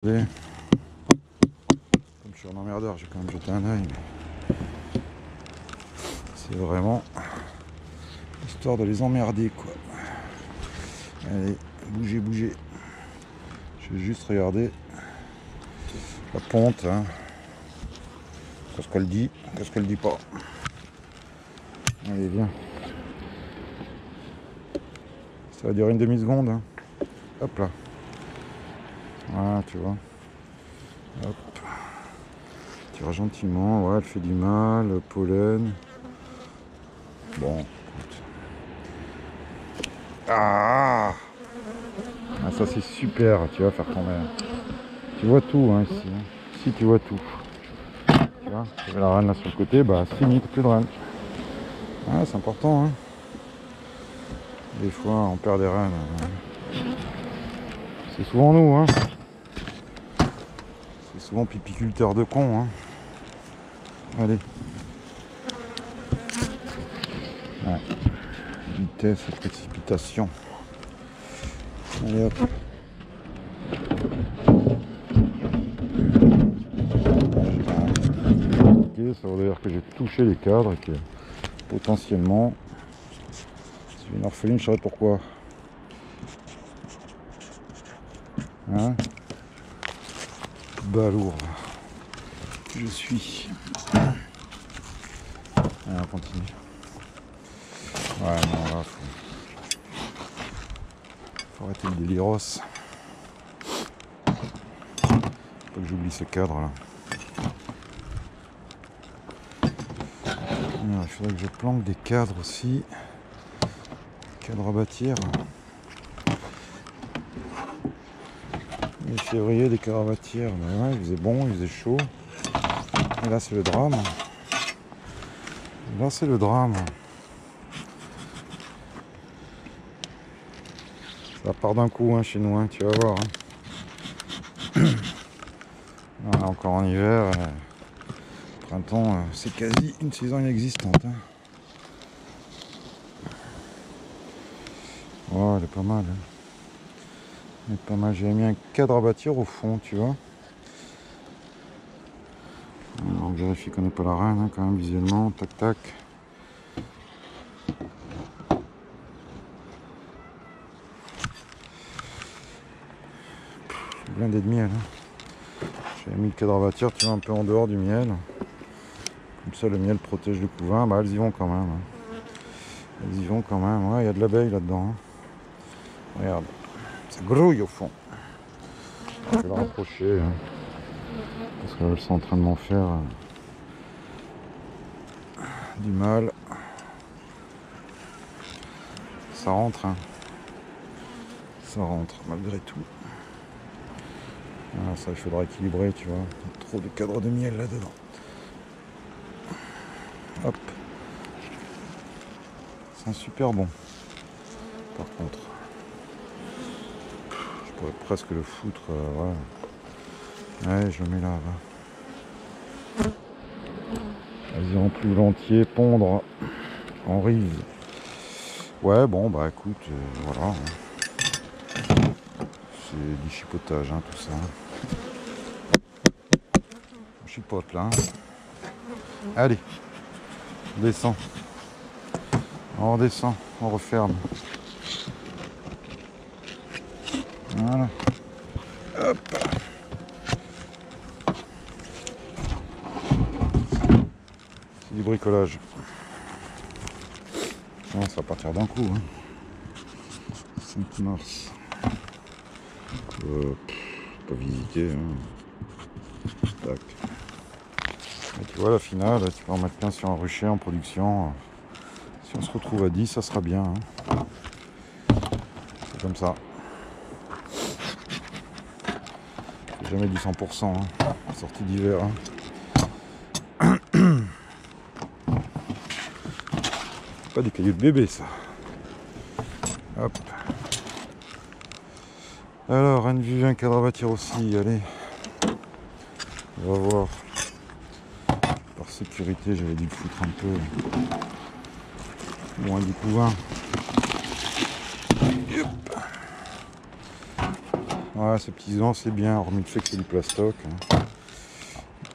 Comme je suis un emmerdeur, j'ai quand même jeté un œil. C'est vraiment histoire de les emmerder, quoi. Allez, bougez, bougez. Je vais juste regarder la ponte. Hein. Qu'est-ce qu'elle dit, qu'est-ce qu'elle dit pas. Allez, viens. Ça va durer une demi-seconde. Hein. Hop là. Voilà, tu vois. Hop. Tire gentiment. Ouais, elle fait du mal. Le pollen. Bon, écoute. Ah, ça c'est super. Tu vas faire tomber. Tu vois tout hein, ici. Hein. Ici tu vois tout. Tu vois, il y avait la reine là sur le côté. Bah c'est fini, plus de reine. Ah, c'est important. Hein. Des fois on perd des reines. C'est souvent nous. Hein. C'est souvent pipiculteurs de cons. Hein. Allez. Ouais. Vitesse et précipitation. Allez hop. Ça veut dire que j'ai touché les cadres et que potentiellement c'est une orpheline, je saurais pourquoi. Hein, balourd. Je suis. Allez, on continue. Ouais, non, là, faut arrêter le déliros. Faut que j'oublie ce cadre là. Alors, il faudrait que je planque des cadres aussi. Cadres à bâtir. Mi-février, des cadres à bâtir. Mais ouais, il faisait bon, il faisait chaud. Et là, c'est le drame. Là, c'est le drame. Ça part d'un coup hein, chez nous, hein, tu vas voir. Hein. Là, encore en hiver. Printemps, c'est quasi une saison inexistante. Hein. Oh, elle est pas mal. Hein. Elle est pas mal. J'ai mis un cadre à bâtir au fond, tu vois. Alors, on vérifie qu'on n'est pas la reine, hein, quand même, visuellement. Tac, tac. Blindé de miel. Hein. J'avais mis le cadre à bâtir, tu vois, un peu en dehors du miel. Comme ça, le miel protège le couvain. Bah, elles y vont quand même. Hein. Elles y vont quand même. Ouais, il y a de l'abeille là-dedans. Hein. Regarde. Ça grouille au fond. Je vais la rapprocher. Hein. Parce qu'elles sont en train de m'en faire du mal. Ça rentre. Hein. Ça rentre malgré tout. Ah, ça, il faudra équilibrer, tu vois. Trop de cadres de miel là-dedans. Hop. C'est super bon. Par contre. Je pourrais presque le foutre. Ouais, je le mets là. Elles iront plus volontiers pondre en rive. Ouais, bon, bah écoute, voilà. C'est du chipotage, hein, tout ça. On chipote là. Hein. Allez, on descend. On redescend, on referme. Voilà. Hop. C'est du bricolage. Bon, ça va partir d'un coup. Hein. 5 mars. Pas visiter. Hein. Tac. Et tu vois la finale, tu peux en mettre plein sur un rucher en production. Si on se retrouve à 10, ça sera bien. Hein. C'est comme ça. C'est jamais du 100%. Hein. Sortie d'hiver. Hein. Pas des cailloux de bébé, ça. Hop. Alors, un vue, un cadre à bâtir aussi. Allez. On va voir. Par sécurité, j'avais dû le foutre un peu. Moins du couvain. Ouais, ces petits ans c'est bien, hormis le fait que c'est du plastoc. Hein.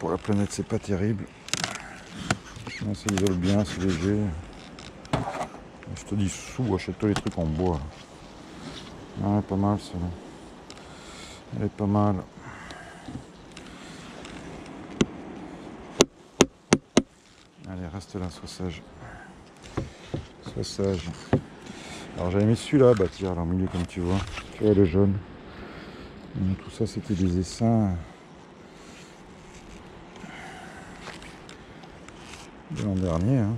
Pour la planète c'est pas terrible. Sinon ça isole bien, c'est léger. Je te dis sous, achète-toi les trucs en bois. Ouais, pas mal celle-là. Elle est pas mal. Allez, reste là, sois sage. Sois sage. Alors j'avais mis celui-là à bâtir là au milieu comme tu vois. Tu vois le jaune. Donc, tout ça c'était des essaims de l'an dernier. Hein.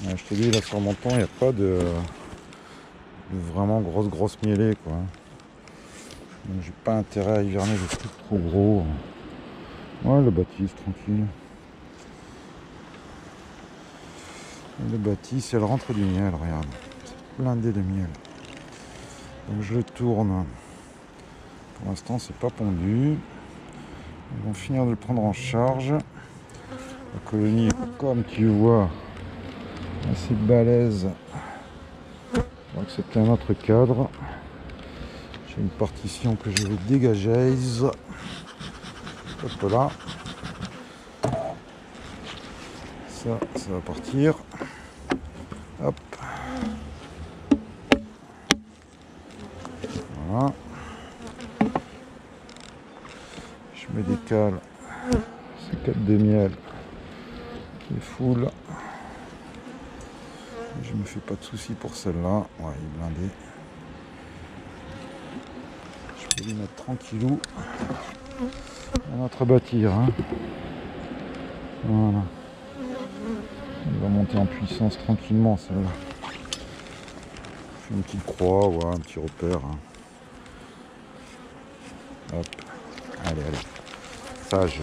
Ouais, je te dis là sur mon temps il n'y a pas de vraiment grosse mielée quoi. Donc j'ai pas intérêt à hiverner des trucs trop gros. Ouais, le bâtisse tranquille. Le bâtisse, elle rentre du miel, regarde. C'est blindé de miel. Donc je le tourne. Pour l'instant, c'est pas pondu. Ils vont finir de le prendre en charge. La colonie, comme tu vois, assez balèze. Donc c'est un autre cadre. J'ai une partition que je vais dégager. Hop là. Ça va partir. Hop. Voilà. Je mets des cales. C'est 4 de miel qui est full. Je me fais pas de soucis pour celle-là. Ouais, il est blindé. Je peux lui mettre tranquillou. On va rebâtir. Hein. Voilà. Il va monter en puissance tranquillement celle-là. Une petite croix, ouais, un petit repère. Hein. Hop. Allez. Sage.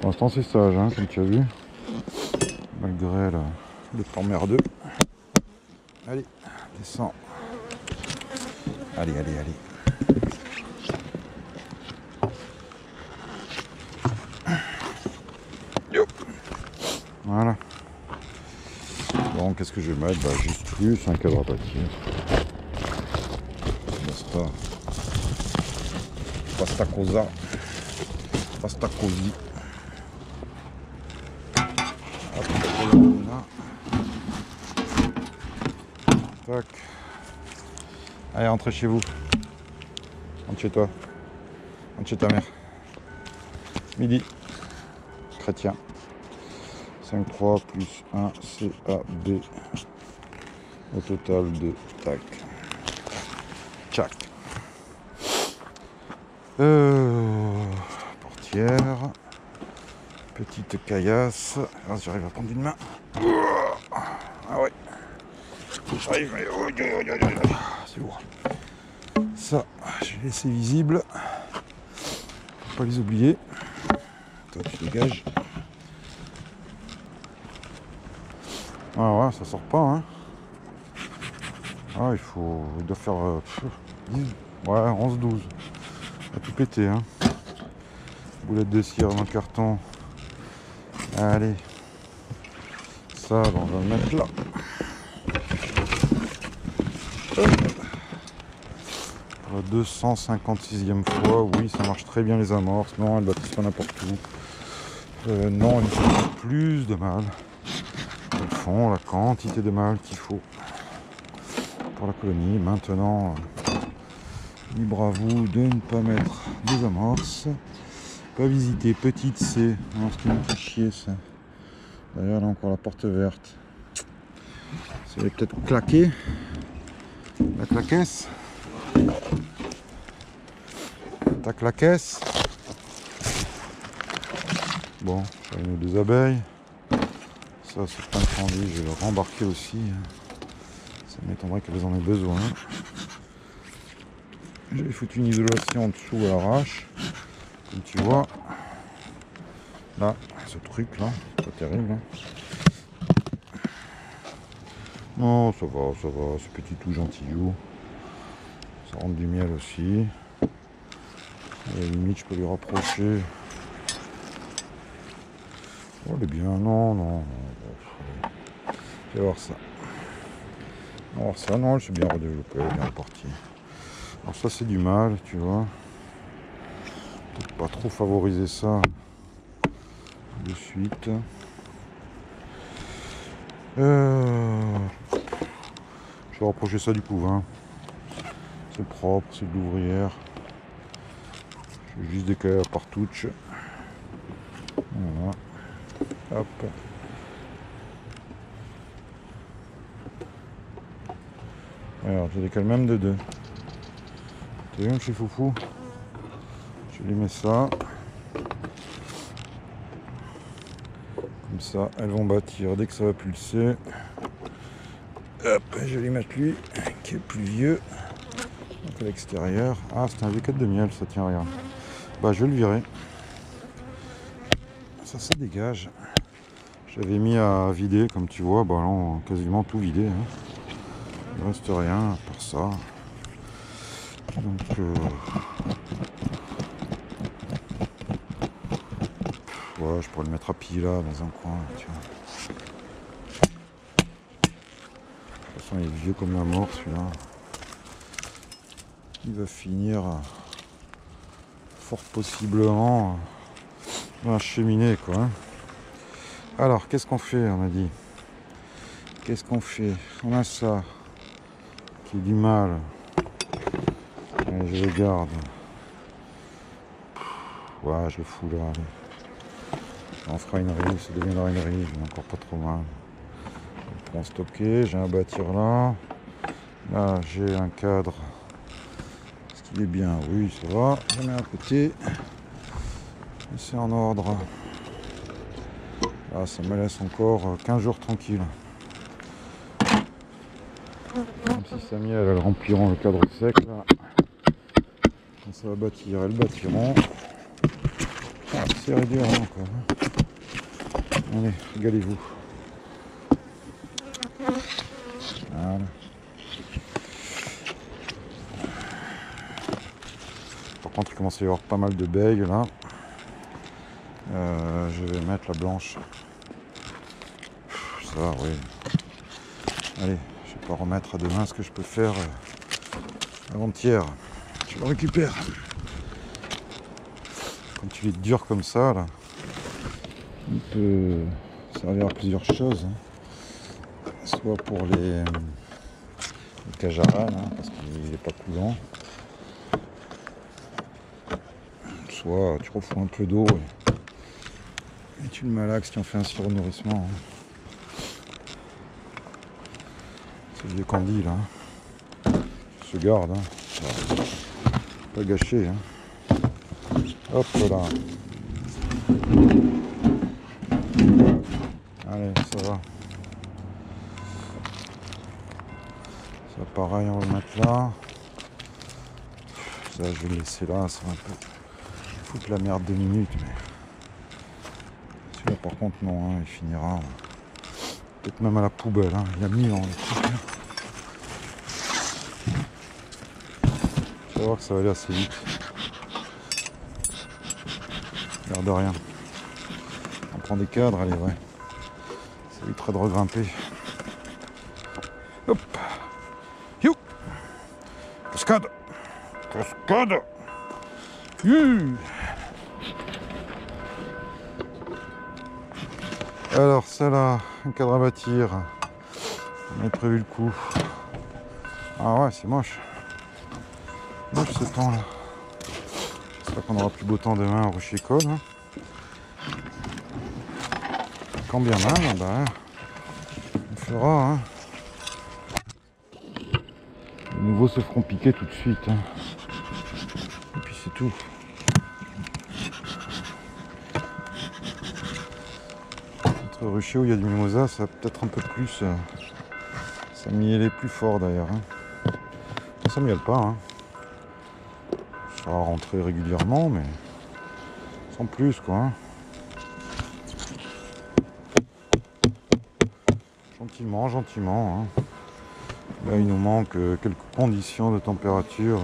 Pour l'instant c'est sage, hein, comme tu as vu. Malgré le temps merdeux. Allez, descends. Allez. Yo. Voilà. Bon, qu'est-ce que je vais mettre? Bah, juste plus un cadre à bâtir. Basta. Pasta cosa. Pasta così. Tac. Allez, rentrez chez vous. Rentre chez toi. Rentre chez ta mère. Midi. Chrétien. 5-3 plus 1 CAB. Au total de tac. Tchac. Portière. Petite caillasse. Ah, j'arrive à prendre une main. Ah ouais. J'arrive. C'est lourd. Ça, je vais laisser visible. Faut pas les oublier. Toi, tu dégages. Ah ouais, ça sort pas, hein. Ah, il doit faire 10, ouais, 11-12. À tout péter, hein. Boulette de cire dans le carton. Allez. Ça, on va le mettre là. Pour la 256e fois, oui, ça marche très bien les amorces. Non, elles bâtissent pas n'importe où. Non, elles ne font pas plus de mal. Elles font la quantité de mal qu'il faut pour la colonie. Maintenant, libre à vous de ne pas mettre des amorces. Pas visiter petite C. Alors, ce qui me fait chier, ça. D'ailleurs, là encore la porte verte. Ça va peut-être claquer. La claquesse. Ta claquesse. Bon, j'ai une ou deux abeilles. Ça, c'est pas incendie. Je vais le rembarquer aussi. Ça m'étonnerait qu'elles en aient besoin. J'ai foutu une isolation en dessous à l'arrache. Comme tu vois. Là, ce truc là, c'est pas terrible. Hein. Non, ça va, c'est petit tout gentillou. Ça rentre du miel aussi. À la limite, je peux lui rapprocher. Oh, elle est bien, non. Tu vas voir ça. Alors ça, non, elle s'est bien redéveloppée, elle est bien repartie. Alors ça, c'est du mâle, tu vois. Peut-être pas trop favoriser ça de suite. Je vais rapprocher ça du couvain. C'est propre, c'est de l'ouvrière. Je vais juste décaler la partouche. Voilà. Hop. Alors, je décale même de deux. T'as vu, mon petit foufou? Je lui mets ça. Comme ça, elles vont bâtir dès que ça va pulser. Hop, je vais lui mettre lui, qui est plus vieux. Donc à l'extérieur. Ah, c'est un V4 de miel, ça tient rien. Bah, je vais le virer. Ça dégage. J'avais mis à vider, comme tu vois. Bah, là, on a quasiment tout vidé. Hein. Il ne reste rien à part ça. Donc, ouais, je pourrais le mettre à pied là, dans un coin. Tu vois. De toute façon, il est vieux comme la mort, celui-là. Il va finir fort possiblement dans la cheminée, quoi. Hein. Alors, qu'est-ce qu'on fait, on a dit? Qu'est-ce qu'on fait? On a ça, qui est du mal. Allez, je le garde. Ouais, je le fous là. Allez. On fera une rive, ça deviendra une rive, mais encore pas trop mal. Pour en stocker, j'ai un bâtir là. Là, j'ai un cadre. Est-ce qu'il est bien? Oui, ça va. Je mets à côté. Et c'est en ordre. Là, ça me laisse encore 15 jours tranquille. Même si Samuel, elles rempliront le cadre sec là. Quand ça va bâtir, elles bâtiront. Ah, c'est réduit encore. Allez, régalez-vous. Voilà. Par contre, il commence à y avoir pas mal de baies là. Je vais mettre la blanche. Ça, oui. Allez, je vais pas remettre à demain ce que je peux faire avant-hier. Je le récupère. Quand il est dur comme ça, là, il peut servir à plusieurs choses. Hein. Soit pour les cajarales, hein, parce qu'il n'est pas coulant. Soit tu refous un peu d'eau et tu le malaxes, tu en fais un surnourrissement. Hein. C'est le vieux candy là. Hein. Se garde, hein. Pas gâché. Hein. Hop là. Allez, ça va. Ça pareil, on va le mettre là. Ça, je vais le laisser là, ça va un peu foutre la merde 2 minutes. Mais celui-là, par contre, non, hein, il finira peut-être même à la poubelle. Hein. Il y a 1000 ans. Tu vas voir que ça va aller assez vite. L'air de rien. On prend des cadres, allez, ouais. Ça évitera de regrimper. Hop. You. Cascade. Cascade. Alors, celle-là, un cadre à bâtir. On a prévu le coup. Ah ouais, c'est moche. Moche ce temps-là. J'espère qu'on aura plus beau temps demain au Rocher-Col. Hein. Quand bien même, bah, on fera. Hein. Les nouveaux se feront piquer tout de suite. Hein. Et puis c'est tout. Entre rucher où il y a du mimosa, ça va peut-être un peu plus. Ça miellait plus fort d'ailleurs. Hein. Ça mielle pas. Hein. Ça va rentrer régulièrement, mais sans plus quoi. Hein. Gentiment, gentiment. Hein. Là, il nous manque quelques conditions de température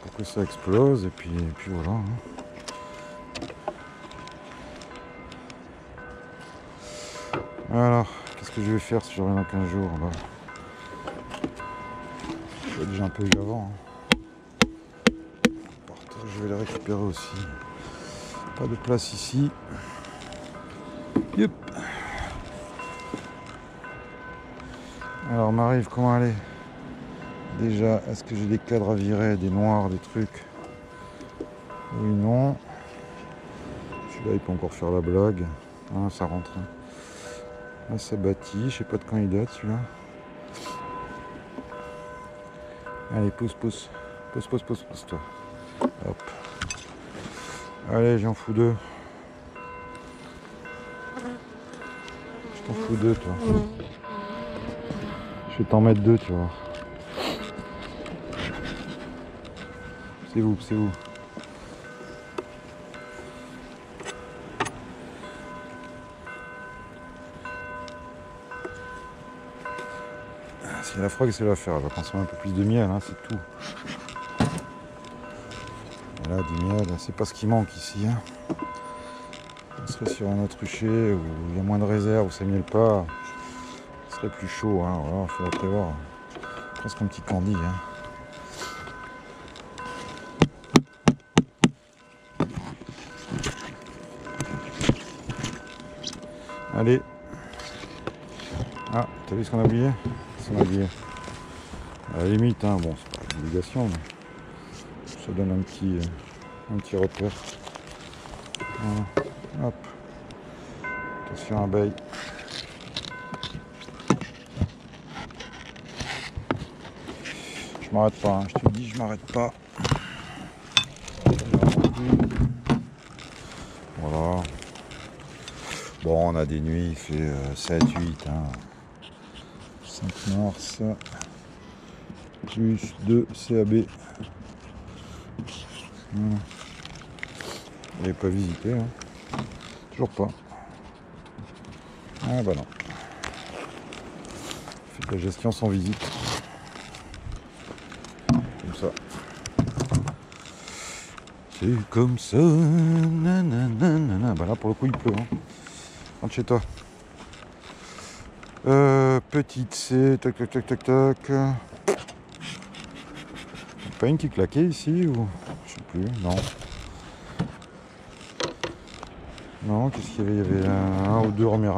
pour que ça explose, et puis voilà. Hein. Alors, qu'est-ce que je vais faire si je reviens dans 15 jours là? l'ai déjà un peu eu avant. Je vais les récupérer aussi. Pas de place ici. Yep. Alors m'arrive comment aller? Déjà, est-ce que j'ai des cadres à virer, des noirs, des trucs? Oui, non. Celui-là, il peut encore faire la blague. Ah, ça rentre. Là, ça bâtit. Je sais pas de quand il date, celui-là. Allez, pousse, pousse. Pousse, pousse, pousse, pousse, toi. Hop. Allez, j'en fous deux. Je t'en fous deux, toi. Je vais t'en mettre deux, tu vois. C'est où, c'est où? Si la frog, c'est l'affaire. Elle va consommer un peu plus de miel, hein, c'est tout. Et là, du miel, c'est pas ce qui manque ici. Hein. On serait sur un autre rucher où il y a moins de réserve, où ça miele pas. Ce serait plus chaud. Hein. Voilà, il faudrait prévoir. Presque un petit candy. Hein. Allez. Ah, t'as vu ce qu'on a oublié? Ce qu'on a oublié. À la limite, hein, bon, c'est pas une obligation, mais ça donne un petit repère. Voilà. Hop. Attention, abeille. Je m'arrête pas, hein. Je te le dis, je m'arrête pas. Voilà. Bon, on a des nuits, il fait 7, 8. Hein. 5 mars. Plus 2 CAB. Voilà. Il n'est pas visité. Hein. Toujours pas. Ah bah non. Fait de la gestion sans visite. Comme ça. C'est comme ça. Nanana. Bah là pour le coup il pleut. Hein. Rentre chez toi. Petite C. Tac tac tac tac tac. Pas une qui claquait ici ou. Je sais plus. Non. Non, qu'est-ce qu'il y avait? Il y avait un ou deux remis.